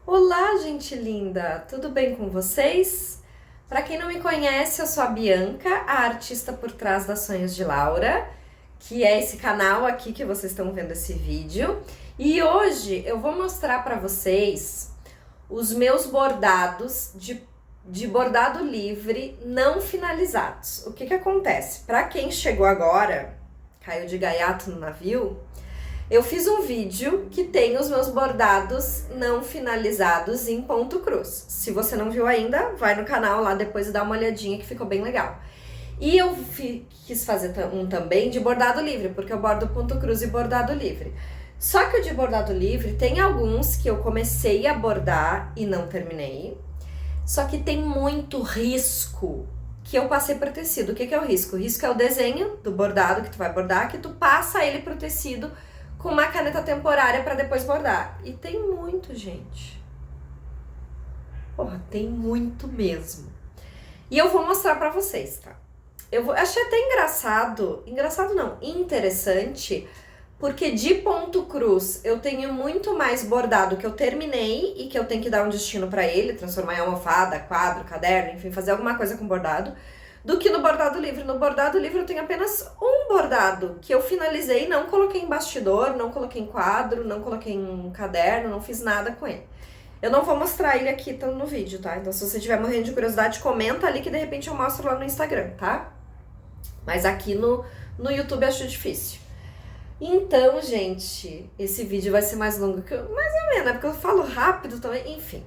Olá, gente linda! Tudo bem com vocês? Para quem não me conhece, eu sou a Bianca, a artista por trás da Sonhos de Laura, que é esse canal aqui que vocês estão vendo esse vídeo. E hoje eu vou mostrar para vocês os meus bordados de bordado livre não finalizados. O que acontece? Para quem chegou agora, caiu de gaiato no navio, eu fiz um vídeo que tem os meus bordados não finalizados em ponto cruz. Se você não viu ainda, vai no canal lá depois e dá uma olhadinha que ficou bem legal. E eu quis fazer um também de bordado livre, porque eu bordo ponto cruz e bordado livre. Só que o de bordado livre tem alguns que eu comecei a bordar e não terminei. Só que tem muito risco que eu passei pro tecido. O que é o risco? O risco é o desenho do bordado que tu vai bordar, que tu passa ele pro tecido com uma caneta temporária para depois bordar. E tem muito, gente. Porra, tem muito mesmo. E eu vou mostrar para vocês, tá? Achei até engraçado não, interessante, porque de ponto cruz eu tenho muito mais bordado que eu terminei e que eu tenho que dar um destino para ele, transformar em almofada, quadro, caderno, enfim, fazer alguma coisa com bordado, do que no bordado livre. No bordado livre eu tenho apenas um bordado que eu finalizei, não coloquei em bastidor, não coloquei em quadro, não coloquei em caderno, não fiz nada com ele. Eu não vou mostrar ele aqui no vídeo, tá? Então se você estiver morrendo de curiosidade, comenta ali que de repente eu mostro lá no Instagram, tá? Mas aqui no YouTube eu acho difícil. Então, gente, esse vídeo vai ser mais longo que eu, mais ou menos, né? Porque eu falo rápido também, enfim.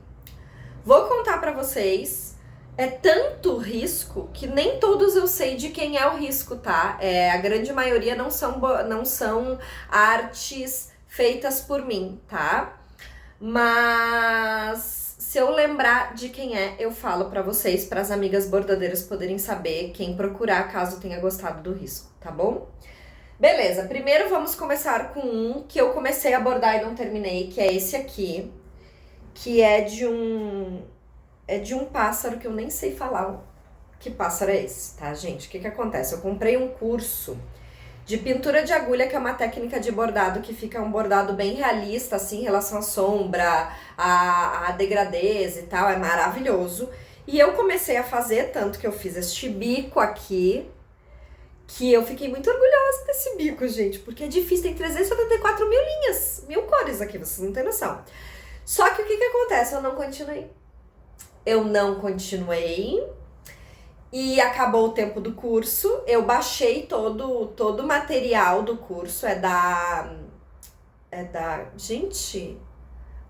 Vou contar pra vocês. É tanto risco que nem todos eu sei de quem é o risco, tá? A grande maioria não são artes feitas por mim, tá? Mas se eu lembrar de quem é, eu falo pra vocês, para as amigas bordadeiras poderem saber quem procurar caso tenha gostado do risco, tá bom? Beleza, primeiro vamos começar com um que eu comecei a bordar e não terminei, que é esse aqui, que é de um pássaro que eu nem sei falar que pássaro é esse, tá, gente? O que acontece? Eu comprei um curso de pintura de agulha, que é uma técnica de bordado que fica um bordado bem realista, assim, em relação à sombra, a degradês e tal, é maravilhoso. E eu comecei a fazer, tanto que eu fiz este bico aqui, que eu fiquei muito orgulhosa desse bico, gente, porque é difícil, tem 374 mil linhas, 1000 cores aqui, vocês não têm noção. Só que o que acontece? Eu não continuei e acabou o tempo do curso. Eu baixei todo o material do curso, gente,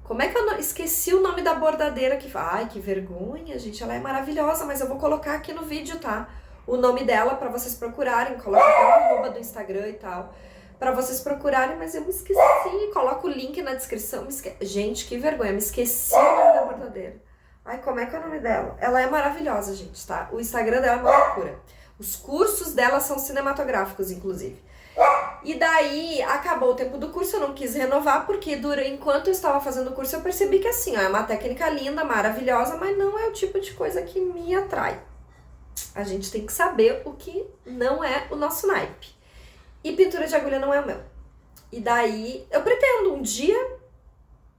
como é que eu esqueci o nome da bordadeira que... Ai, que vergonha, gente, ela é maravilhosa, mas eu vou colocar aqui no vídeo, tá? O nome dela pra vocês procurarem, coloca até o arroba do Instagram e tal, pra vocês procurarem, mas eu me esqueci, coloco o link na descrição, gente, que vergonha, me esqueci o nome da bordadeira. Ai, como é que é o nome dela? Ela é maravilhosa, gente, tá? O Instagram dela é uma loucura. Os cursos dela são cinematográficos, inclusive. E daí, acabou o tempo do curso, eu não quis renovar, porque enquanto eu estava fazendo o curso, eu percebi que assim, ó, é uma técnica linda, maravilhosa, mas não é o tipo de coisa que me atrai. A gente tem que saber o que não é o nosso naipe. E pintura de agulha não é o meu. E daí, eu pretendo um dia,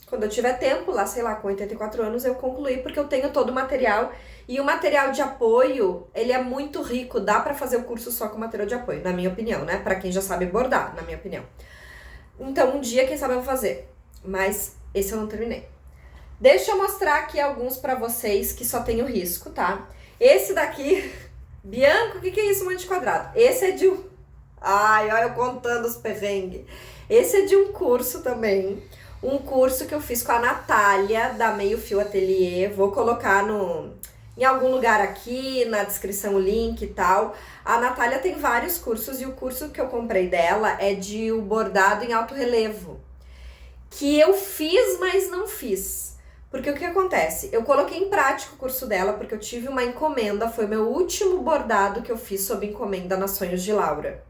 quando eu tiver tempo, lá, sei lá, com 84 anos, eu concluir, porque eu tenho todo o material. E o material de apoio, ele é muito rico. Dá pra fazer o curso só com material de apoio, na minha opinião, né? Pra quem já sabe bordar, na minha opinião. Então, um dia, quem sabe, eu vou fazer. Mas esse eu não terminei. Deixa eu mostrar aqui alguns pra vocês que só tem o risco, tá? Esse daqui... Bianca, o que é isso, um monte de quadrado? Esse é de um... Ai, olha eu contando os perrengues. Esse é de um curso também. Um curso que eu fiz com a Natália, da Meio Fio Ateliê. Vou colocar em algum lugar aqui, na descrição, o link e tal. A Natália tem vários cursos e o curso que eu comprei dela é de o bordado em alto relevo. Que eu fiz, mas não fiz. Porque o que acontece? Eu coloquei em prática o curso dela porque eu tive uma encomenda, foi meu último bordado que eu fiz sob encomenda nas Sonhos de Laura.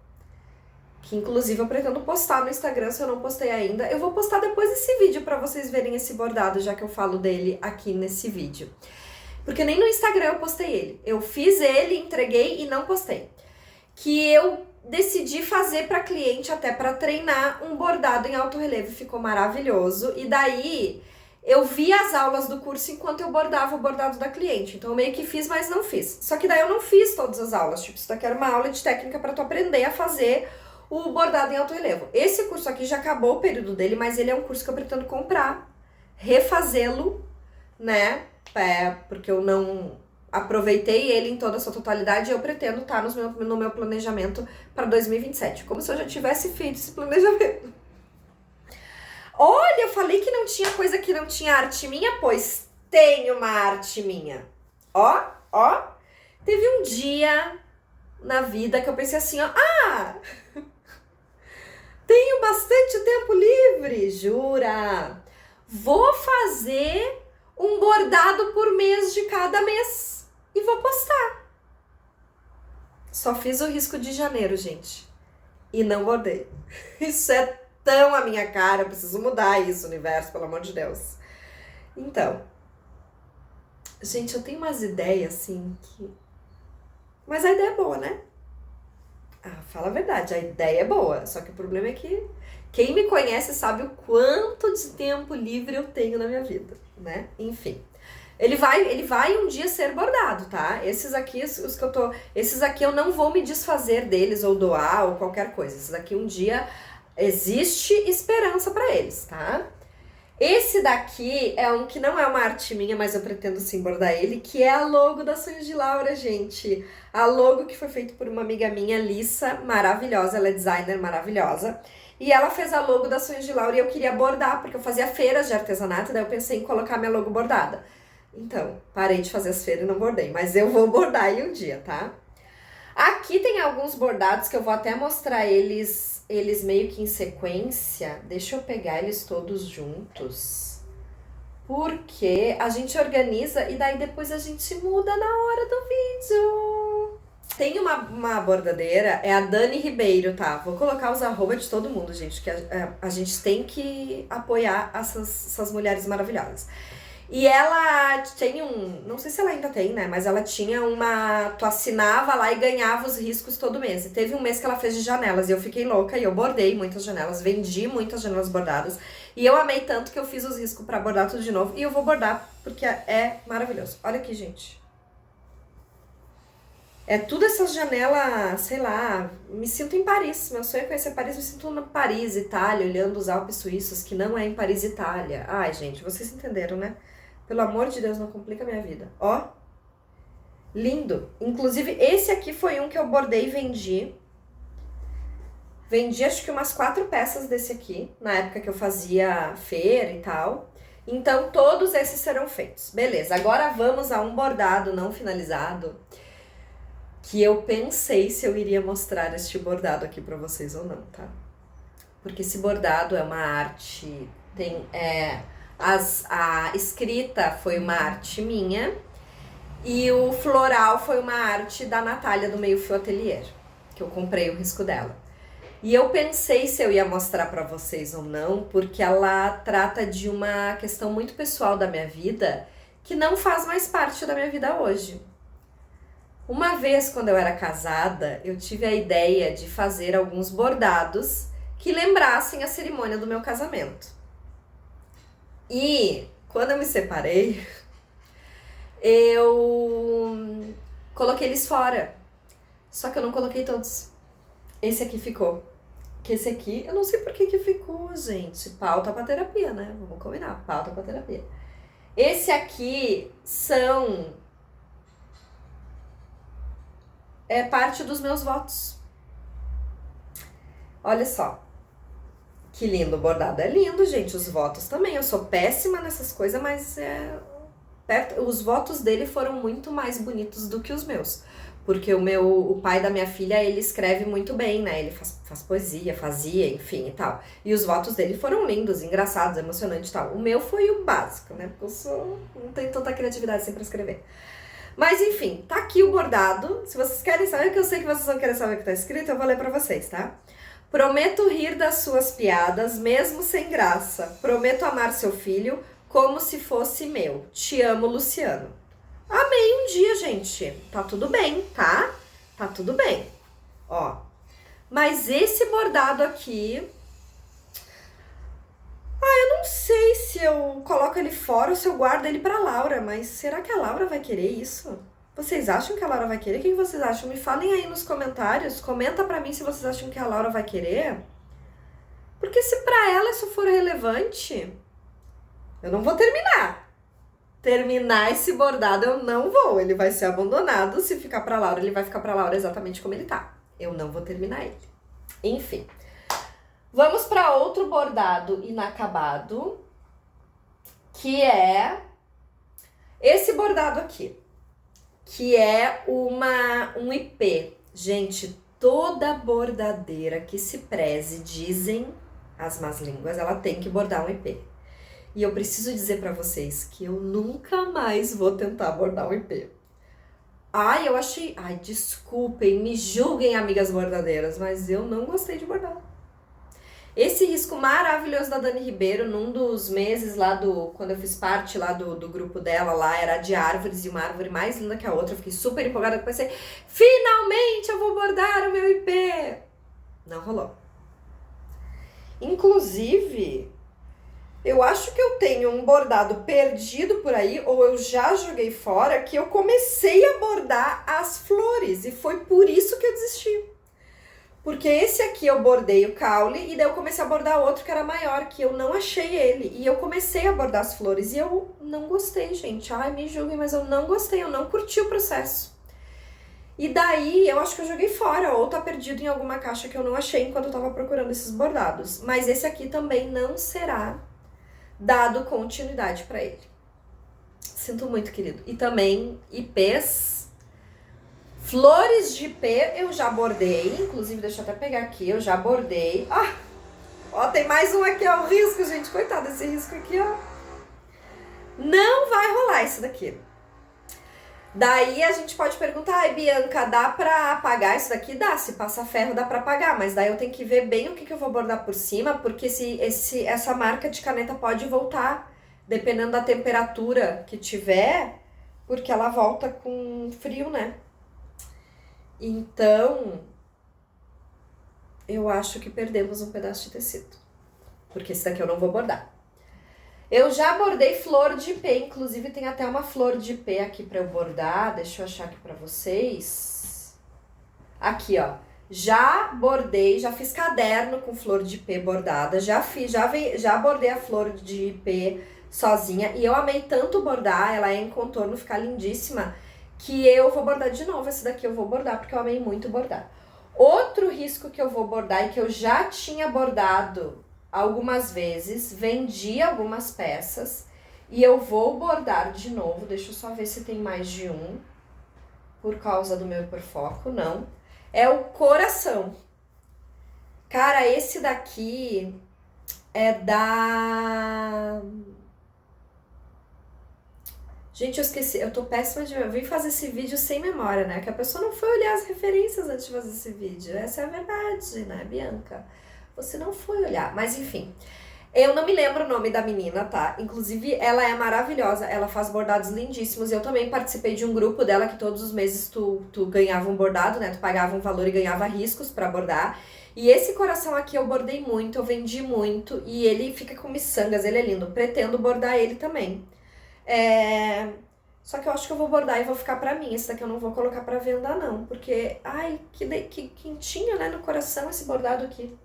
Que inclusive eu pretendo postar no Instagram, se eu não postei ainda. Eu vou postar depois desse vídeo pra vocês verem esse bordado, já que eu falo dele aqui nesse vídeo. Porque nem no Instagram eu postei ele. Eu fiz ele, entreguei e não postei. Que eu decidi fazer pra cliente, até pra treinar, um bordado em alto relevo. Ficou maravilhoso. E daí... eu vi as aulas do curso enquanto eu bordava o bordado da cliente. Então eu meio que fiz, mas não fiz. Só que daí eu não fiz todas as aulas. Tipo, isso daqui era uma aula de técnica para tu aprender a fazer o bordado em alto relevo. Esse curso aqui já acabou o período dele, mas ele é um curso que eu pretendo comprar, refazê-lo, né? Porque eu não aproveitei ele em toda a sua totalidade e eu pretendo estar no meu planejamento para 2027. Como se eu já tivesse feito esse planejamento. Olha, eu falei que não tinha coisa que não tinha arte minha, pois tem uma arte minha. Ó, ó. Teve um dia na vida que eu pensei assim, ó, tenho bastante tempo livre, jura? Vou fazer um bordado por mês de cada mês e vou postar. Só fiz o risco de janeiro, gente. E não bordei. Isso é tão a minha cara, eu preciso mudar isso, universo, pelo amor de Deus. Então, gente, eu tenho umas ideias assim que... Mas a ideia é boa, né? Fala a verdade, a ideia é boa, só que o problema é que quem me conhece sabe o quanto de tempo livre eu tenho na minha vida, né? Enfim. Ele vai um dia ser bordado, tá? Esses aqui eu não vou me desfazer deles ou doar ou qualquer coisa. Esses aqui um dia existe esperança para eles, tá? Esse daqui é um que não é uma arte minha, mas eu pretendo sim bordar ele, que é a logo da Sonhos de Laura, gente. A logo que foi feita por uma amiga minha, Lissa, maravilhosa, ela é designer maravilhosa. E ela fez a logo da Sonhos de Laura e eu queria bordar, porque eu fazia feiras de artesanato, daí eu pensei em colocar minha logo bordada. Então, parei de fazer as feiras e não bordei, mas eu vou bordar aí um dia, tá? Aqui tem alguns bordados que eu vou até mostrar eles meio que em sequência. Deixa eu pegar eles todos juntos. Porque a gente organiza e daí depois a gente muda na hora do vídeo. Tem uma bordadeira, é a Dani Ribeiro, tá? Vou colocar os arroba de todo mundo, gente, que a gente tem que apoiar essas mulheres maravilhosas. E ela tem não sei se ela ainda tem, né, mas ela tinha tu assinava lá e ganhava os riscos todo mês. E teve um mês que ela fez de janelas e eu fiquei louca e eu bordei muitas janelas, vendi muitas janelas bordadas. E eu amei tanto que eu fiz os riscos pra bordar tudo de novo e eu vou bordar porque é maravilhoso. Olha aqui, gente. É tudo essas janelas, sei lá, me sinto em Paris. Meu sonho é conhecer Paris, me sinto em Paris, Itália, olhando os Alpes suíços, que não é em Paris, Itália. Ai, gente, vocês entenderam, né? Pelo amor de Deus, não complica a minha vida. Ó, lindo. Inclusive, esse aqui foi um que eu bordei e vendi. Vendi acho que umas 4 peças desse aqui, na época que eu fazia feira e tal. Então, todos esses serão feitos. Beleza, agora vamos a um bordado não finalizado, que eu pensei se eu iria mostrar este bordado aqui pra vocês ou não, tá? Porque esse bordado é uma arte, a escrita foi uma arte minha e o floral foi uma arte da Natália do Meio Fio Atelier, que eu comprei o risco dela. E eu pensei se eu ia mostrar pra vocês ou não, porque ela trata de uma questão muito pessoal da minha vida que não faz mais parte da minha vida hoje. Uma vez, quando eu era casada, eu tive a ideia de fazer alguns bordados que lembrassem a cerimônia do meu casamento. E quando eu me separei, eu coloquei eles fora. Só que eu não coloquei todos. Esse aqui ficou. Que esse aqui, eu não sei por que ficou, gente. Pauta pra terapia, né? Vamos combinar, pauta pra terapia. Esse aqui é parte dos meus votos. Olha só. Que lindo, o bordado é lindo, gente. Os votos também. Eu sou péssima nessas coisas, mas os votos dele foram muito mais bonitos do que os meus. Porque o pai da minha filha, ele escreve muito bem, né? Ele faz poesia, fazia, enfim e tal. E os votos dele foram lindos, engraçados, emocionantes e tal. O meu foi o básico, né? Porque não tenho tanta criatividade assim pra escrever. Mas enfim, tá aqui o bordado. Se vocês querem saber, que eu sei que vocês não querem saber o que tá escrito, eu vou ler pra vocês, tá? Prometo rir das suas piadas, mesmo sem graça. Prometo amar seu filho como se fosse meu. Te amo, Luciano. Amei um dia, gente. Tá tudo bem, tá? Tá tudo bem. Ó. Mas esse bordado aqui... eu não não sei se eu coloco ele fora ou se eu guardo ele pra Laura, mas será que a Laura vai querer isso? Vocês acham que a Laura vai querer? O que vocês acham? Me falem aí nos comentários, comenta pra mim se vocês acham que a Laura vai querer. Porque se pra ela isso for relevante, eu não vou terminar esse bordado, eu não vou. Ele vai ser abandonado. Se ficar pra Laura, ele vai ficar pra Laura exatamente como ele tá. Eu não vou terminar ele. Enfim. Vamos para outro bordado inacabado, que é esse bordado aqui, que é um IP. Gente, toda bordadeira que se preze, dizem as más línguas, ela tem que bordar um IP. E eu preciso dizer pra vocês que eu nunca mais vou tentar bordar um IP. Ai, desculpem, me julguem, amigas bordadeiras, mas eu não gostei de bordar. Esse risco maravilhoso da Dani Ribeiro, num dos meses lá quando eu fiz parte lá do grupo dela, lá era de árvores, e uma árvore mais linda que a outra, eu fiquei super empolgada, pensei, finalmente eu vou bordar o meu IP! Não rolou. Inclusive, eu acho que eu tenho um bordado perdido por aí, ou eu já joguei fora, que eu comecei a bordar as flores, e foi por isso que eu desisti. Porque esse aqui eu bordei o caule, e daí eu comecei a bordar outro que era maior, que eu não achei ele. E eu comecei a bordar as flores, e eu não gostei, gente. Ai, me julguem, mas eu não gostei, eu não curti o processo. E daí, eu acho que eu joguei fora, ou tá perdido em alguma caixa que eu não achei enquanto eu tava procurando esses bordados. Mas esse aqui também não será dado continuidade pra ele. Sinto muito, querido. E também, IPs... Flores de IP eu já bordei, inclusive deixa eu até pegar aqui, eu já bordei. Ó, tem mais um aqui, ó, o risco, gente, coitado desse risco aqui, ó. Não vai rolar isso daqui. Daí a gente pode perguntar, ai Bianca, dá pra apagar isso daqui? Dá, se passar ferro dá pra apagar, mas daí eu tenho que ver bem o que eu vou bordar por cima, porque essa marca de caneta pode voltar, dependendo da temperatura que tiver, porque ela volta com frio, né? Então, eu acho que perdemos um pedaço de tecido, porque esse daqui eu não vou bordar. Eu já bordei flor de IP, inclusive tem até uma flor de IP aqui pra eu bordar, deixa eu achar aqui pra vocês. Aqui, ó, já bordei, já fiz caderno com flor de IP bordada, já bordei a flor de IP sozinha e eu amei tanto bordar, ela é em contorno, fica lindíssima, que eu vou bordar de novo. Esse daqui eu vou bordar porque eu amei muito bordar. Outro risco que eu vou bordar e que eu já tinha bordado algumas vezes, vendi algumas peças e eu vou bordar de novo. Deixa eu só ver se tem mais de um, por causa do meu hiperfoco, não. É o coração. Cara, esse daqui é da... Gente, eu esqueci, eu tô péssima eu vim fazer esse vídeo sem memória, né? Que a pessoa não foi olhar as referências antes de fazer esse vídeo. Essa é a verdade, né, Bianca? Você não foi olhar, mas enfim. Eu não me lembro o nome da menina, tá? Inclusive, ela é maravilhosa, ela faz bordados lindíssimos. Eu também participei de um grupo dela que todos os meses tu ganhava um bordado, né? Tu pagava um valor e ganhava riscos pra bordar. E esse coração aqui eu bordei muito, eu vendi muito. E ele fica com miçangas, ele é lindo. Pretendo bordar ele também. Só que eu acho que eu vou bordar e vou ficar pra mim. Esse daqui eu não vou colocar pra venda, não. Porque, ai, que quentinho, né, no coração esse bordado aqui.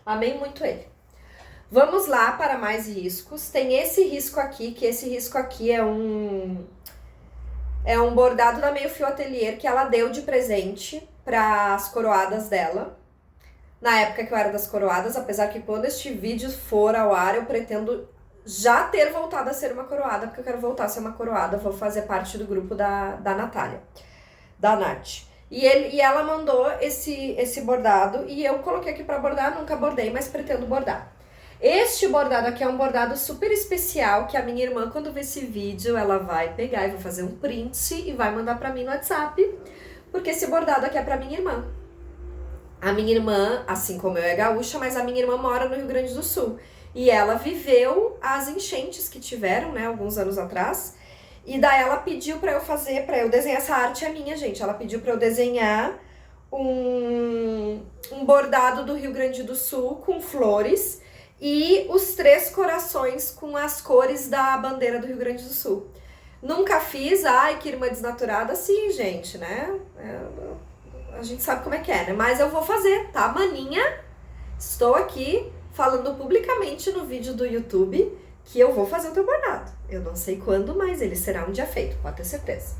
Amei muito ele. Vamos lá para mais riscos. Tem esse risco aqui, que esse risco aqui é um bordado da Meio Fio Atelier que ela deu de presente para as coroadas dela. Na época que eu era das coroadas, apesar que quando este vídeo for ao ar, eu pretendo já ter voltado a ser uma coroada, porque eu quero voltar a ser uma coroada, vou fazer parte do grupo da Natália, da Nath. E ela mandou esse bordado e eu coloquei aqui pra bordar, nunca bordei, mas pretendo bordar. Este bordado aqui é um bordado super especial, que a minha irmã, quando ver esse vídeo, ela vai pegar e vai fazer um print e vai mandar pra mim no WhatsApp, porque esse bordado aqui é pra minha irmã. A minha irmã, assim como eu, é gaúcha, mas a minha irmã mora no Rio Grande do Sul. E ela viveu as enchentes que tiveram, né, alguns anos atrás. E daí ela pediu pra eu desenhar essa arte, é minha, gente. Ela pediu pra eu desenhar um bordado do Rio Grande do Sul com flores. e os 3 corações com as cores da bandeira do Rio Grande do Sul. Nunca fiz, ai, que irmã desnaturada, sim, gente, né? A gente sabe como é que é, né? Mas eu vou fazer, tá, maninha? Estou aqui falando publicamente no vídeo do YouTube que eu vou fazer o teu bordado. Eu não sei quando, mas ele será um dia feito, pode ter certeza.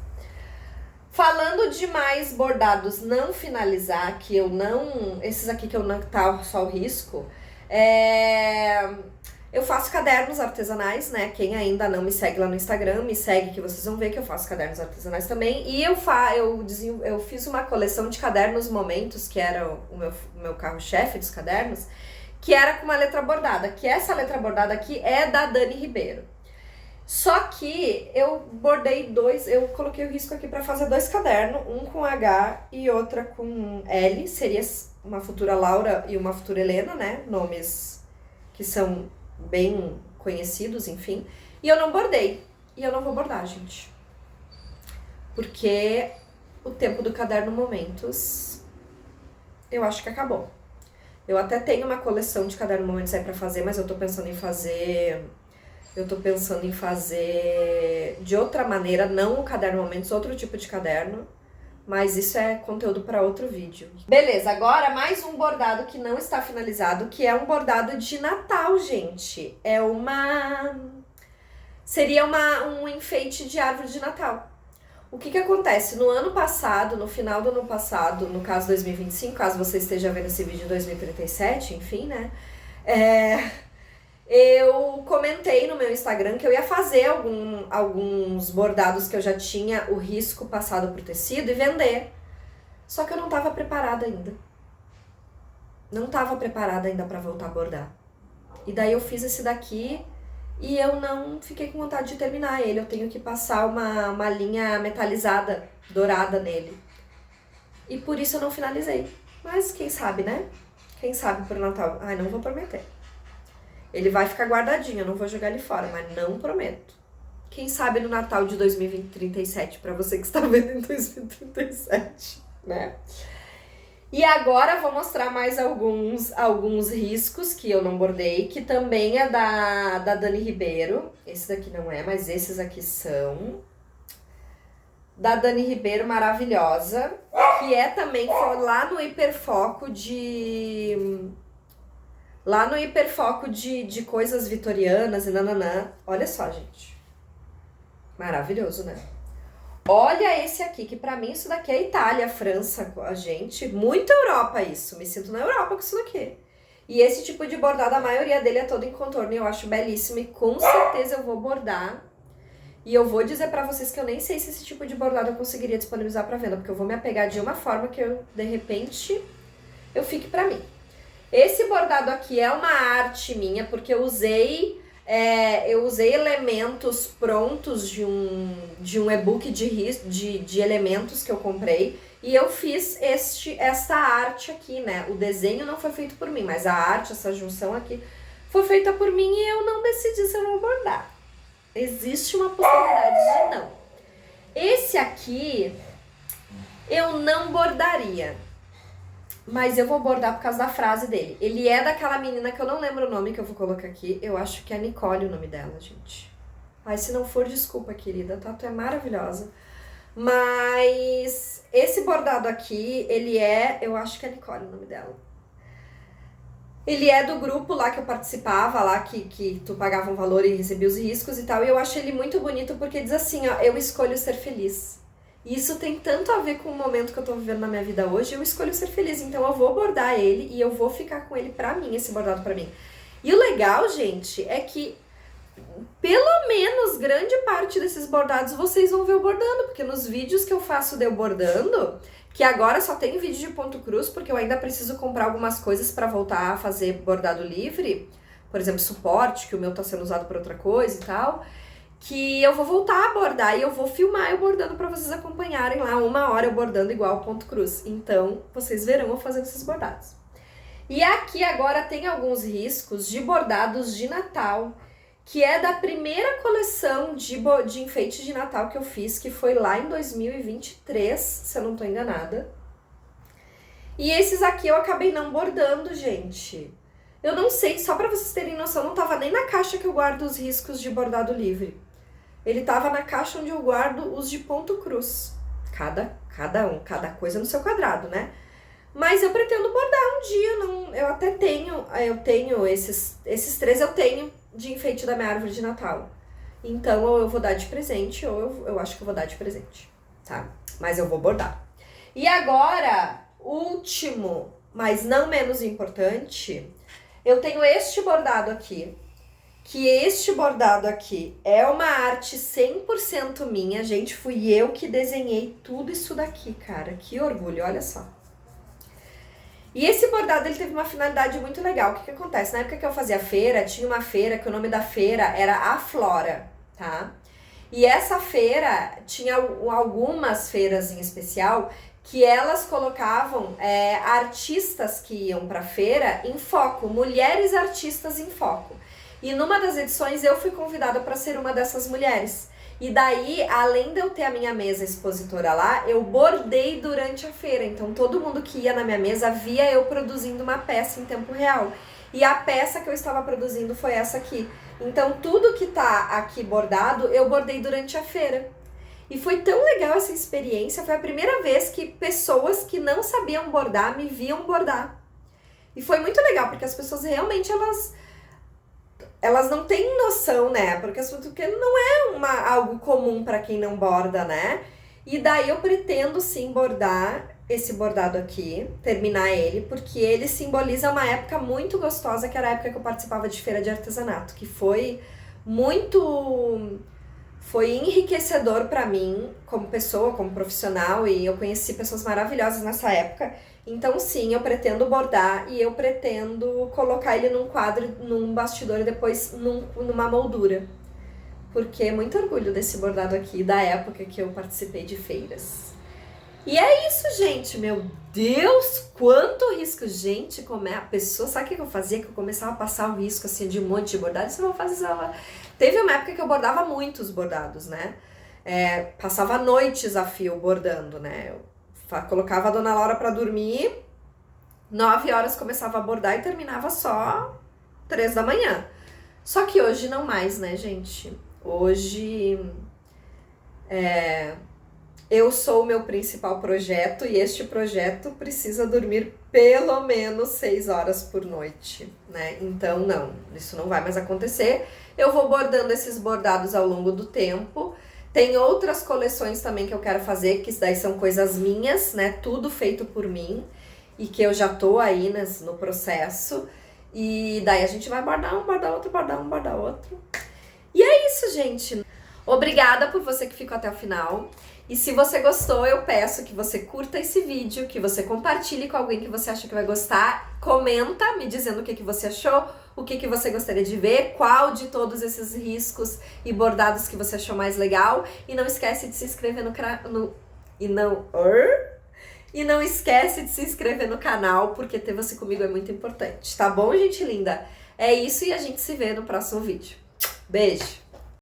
Falando de mais bordados não finalizar, que eu não... Esses aqui que eu não... Tá só o risco. Eu faço cadernos artesanais, né? Quem ainda não me segue lá no Instagram, me segue que vocês vão ver que eu faço cadernos artesanais também. E eu fiz uma coleção de cadernos momentos, que era o meu carro-chefe dos cadernos, que era com uma letra bordada. Que essa letra bordada aqui é da Dani Ribeiro. Só que eu bordei 2, eu coloquei o risco aqui para fazer 2 cadernos, um com H e outra com L, seria uma futura Laura e uma futura Helena, né? Nomes que são bem conhecidos, enfim. E eu não bordei. E eu não vou bordar, gente. Porque o tempo do caderno Momentos, eu acho que acabou. Eu até tenho uma coleção de caderno Momentos aí pra fazer, mas eu tô pensando em fazer... de outra maneira, não o caderno Momentos, outro tipo de caderno. Mas isso é conteúdo para outro vídeo. Beleza, agora mais um bordado que não está finalizado, que é um bordado de Natal, gente. Seria um enfeite de árvore de Natal. O que acontece? No ano passado, no final do ano passado, no caso 2025, caso você esteja vendo esse vídeo em 2037, enfim, né? Eu comentei no meu Instagram que eu ia fazer alguns bordados que eu já tinha o risco passado pro tecido e vender. Só que eu não estava preparada ainda. Não estava preparada ainda para voltar a bordar. E daí eu fiz esse daqui e eu não fiquei com vontade de terminar ele. Eu tenho que passar uma linha metalizada, dourada nele. E por isso eu não finalizei. Mas quem sabe, né? Quem sabe pro Natal. Ai, não vou prometer. Ele vai ficar guardadinho, eu não vou jogar ele fora, mas não prometo. Quem sabe no Natal de 2037, pra você que está vendo em 2037, né? E agora eu vou mostrar mais alguns riscos que eu não bordei, que também é da Dani Ribeiro. Esse daqui não é, mas esses aqui são. Da Dani Ribeiro, maravilhosa, que é também lá no hiperfoco de coisas vitorianas e nananã. Olha só, gente. Maravilhoso, né? Olha esse aqui, que pra mim isso daqui é Itália, França, a gente. Muito Europa isso. Me sinto na Europa com isso daqui. E esse tipo de bordado, a maioria dele é todo em contorno e eu acho belíssimo. E com certeza eu vou bordar. E eu vou dizer pra vocês que eu nem sei se esse tipo de bordado eu conseguiria disponibilizar pra venda. Porque eu vou me apegar de uma forma que eu, de repente, eu fique pra mim. Esse bordado aqui é uma arte minha, porque eu usei elementos prontos de um e-book de elementos que eu comprei. E eu fiz esta arte aqui, né? O desenho não foi feito por mim, mas a arte, essa junção aqui, foi feita por mim e eu não decidi se eu vou bordar. Existe uma possibilidade de não. Esse aqui, eu não bordaria. Mas eu vou bordar por causa da frase dele. Ele é daquela menina que eu não lembro o nome, que eu vou colocar aqui. Eu acho que é Nicole o nome dela, gente. Ai, se não for, desculpa, querida, tá? Tu é maravilhosa. Mas esse bordado aqui, ele é... Eu acho que é Nicole o nome dela. Ele é do grupo lá que eu participava, lá que tu pagava um valor e recebia os riscos e tal. E eu acho ele muito bonito porque diz assim, ó, eu escolho ser feliz. E isso tem tanto a ver com o momento que eu tô vivendo na minha vida hoje, eu escolho ser feliz. Então eu vou bordar ele e eu vou ficar com ele pra mim, esse bordado pra mim. E o legal, gente, é que pelo menos grande parte desses bordados vocês vão ver eu bordando, porque nos vídeos que eu faço de eu bordando, que agora só tem vídeo de ponto cruz, porque eu ainda preciso comprar algumas coisas pra voltar a fazer bordado livre, por exemplo, suporte, que o meu tá sendo usado pra outra coisa e tal, que eu vou voltar a bordar e eu vou filmar eu bordando pra vocês acompanharem lá 1 hora eu bordando igual ponto cruz. Então, vocês verão eu fazendo esses bordados. E aqui agora tem alguns riscos de bordados de Natal, que é da primeira coleção de enfeite de Natal que eu fiz, que foi lá em 2023, se eu não tô enganada. E esses aqui eu acabei não bordando, gente. Eu não sei, só pra vocês terem noção, não tava nem na caixa que eu guardo os riscos de bordado livre. Ele tava na caixa onde eu guardo os de ponto cruz. Cada coisa no seu quadrado, né? Mas eu pretendo bordar um dia, eu até tenho esses 3 eu tenho de enfeite da minha árvore de Natal. Então, ou eu vou dar de presente, ou eu acho que eu vou dar de presente, tá? Mas eu vou bordar. E agora, último, mas não menos importante, eu tenho este bordado aqui. Que este bordado aqui é uma arte 100% minha. Gente, fui eu que desenhei tudo isso daqui, cara. Que orgulho, olha só. E esse bordado, ele teve uma finalidade muito legal. O que acontece? Na época que eu fazia feira, tinha uma feira que o nome da feira era A Flora, tá? E essa feira, tinha algumas feiras em especial, que elas colocavam artistas que iam pra feira em foco, mulheres artistas em foco. E numa das edições eu fui convidada para ser uma dessas mulheres. E daí, além de eu ter a minha mesa expositora lá, eu bordei durante a feira. Então todo mundo que ia na minha mesa via eu produzindo uma peça em tempo real. E a peça que eu estava produzindo foi essa aqui. Então tudo que tá aqui bordado, eu bordei durante a feira. E foi tão legal essa experiência, foi a primeira vez que pessoas que não sabiam bordar me viam bordar. E foi muito legal, porque as pessoas realmente, elas não têm noção, né? Porque não é algo comum para quem não borda, né? E daí eu pretendo sim bordar esse bordado aqui, terminar ele, porque ele simboliza uma época muito gostosa, que era a época que eu participava de feira de artesanato, que foi enriquecedor para mim como pessoa, como profissional, e eu conheci pessoas maravilhosas nessa época. Então sim, eu pretendo bordar e eu pretendo colocar ele num quadro, num bastidor e depois numa moldura. Porque é muito orgulho desse bordado aqui, da época que eu participei de feiras. E é isso, gente. Meu Deus, quanto risco. Gente, como é a pessoa... Sabe o que eu fazia? Que eu começava a passar o risco, assim, de um monte de bordado. Isso eu vou fazer... Teve uma época que eu bordava muitos bordados, né? Passava noites a fio bordando, né? Eu colocava a Dona Laura pra dormir, 9 horas começava a bordar e terminava só 3 da manhã. Só que hoje não mais, né, gente? Hoje eu sou o meu principal projeto e este projeto precisa dormir pelo menos 6 horas por noite, né? Então, não, isso não vai mais acontecer. Eu vou bordando esses bordados ao longo do tempo. Tem outras coleções também que eu quero fazer, que daí são coisas minhas, né? Tudo feito por mim e que eu já tô aí no processo. E daí a gente vai bordar um, bordar outro, bordar um, bordar outro. E é isso, gente. Obrigada por você que ficou até o final. E se você gostou, eu peço que você curta esse vídeo, que você compartilhe com alguém que você acha que vai gostar. Comenta me dizendo o que você achou, o que você gostaria de ver, qual de todos esses riscos e bordados que você achou mais legal. E não esquece de se inscrever E não esquece de se inscrever no canal, porque ter você comigo é muito importante. Tá bom, gente linda? É isso e a gente se vê no próximo vídeo. Beijo!